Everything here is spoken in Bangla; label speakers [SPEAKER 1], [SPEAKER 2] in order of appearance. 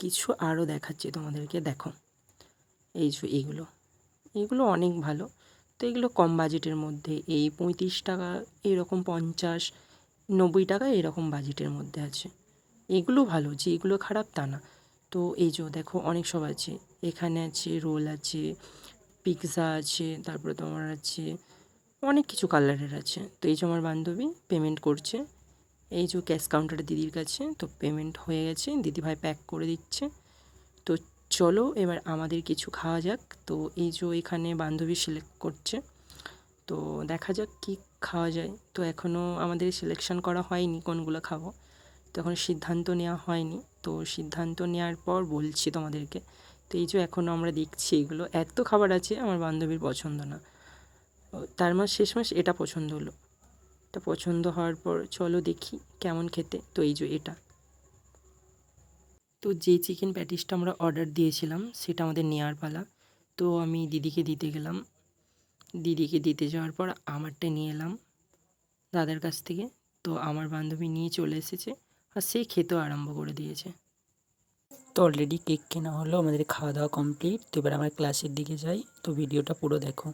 [SPEAKER 1] কিছু আরও দেখাচ্ছি তোমাদেরকে, দেখো এই যে এইগুলো অনেক ভালো। তো এগুলো কম বাজেটের মধ্যে, এই 35 টাকা এরকম, 50 90 টাকা এরকম বাজেটের মধ্যে আছে। এগুলো ভালো যে এগুলো খারাপ তা না। তো এই যে দেখো অনেক সব আছে, এখানে আছে রোল আছে, পিৎজা আছে, তারপরে তোমার আছে অনেক কিছু কালারের আছে। তো এই যে আমার বান্ধবী পেমেন্ট করছে, এই যে ক্যাশ কাউন্টারে দিদির কাছে, তো পেমেন্ট হয়ে গেছে, দিদিভাই প্যাক করে দিচ্ছে। তো চলো এবার আমাদের কিছু খাওয়া যাক। তো এই যে এখানে বান্ধবী সিলেক্ট করছে, তো দেখা যাক কী খাওয়া যায়। তো এখনও আমাদের সিলেকশন করা হয়নি কোনগুলো খাবো, তো এখন সিদ্ধান্ত নেওয়া হয়নি। তো সিদ্ধান্ত নেওয়ার পর বলছি তোমাদেরকে। তো এই যে এখনও আমরা দেখছি, এগুলো এত খাবার আছে আমার বান্ধবীর পছন্দ না, তার শেষমেশ এটা পছন্দ হলো। এটা পছন্দ হওয়ার পর চলো দেখি কেমন খেতে। তো এই যে এটা, তো যে চিকেন প্যাটিসটা আমরা অর্ডার দিয়েছিলাম সেটা আমাদের নেওয়ার পালা। তো আমি দিদিকে দিতে গেলাম, দিদিকে দিতে যাওয়ার পর আমারটা নিয়ে এলাম দাদার কাছ থেকে। তো আমার বান্ধবী নিয়ে চলে এসেছে আর সে খেতেও আরম্ভ করে দিয়েছে। তো অলরেডি কেক কেনা হলো, আমাদের খাওয়া দাওয়া কমপ্লিট। তো এবার আমরা ক্লাসের দিকে যাই, তো ভিডিওটা পুরো দেখো।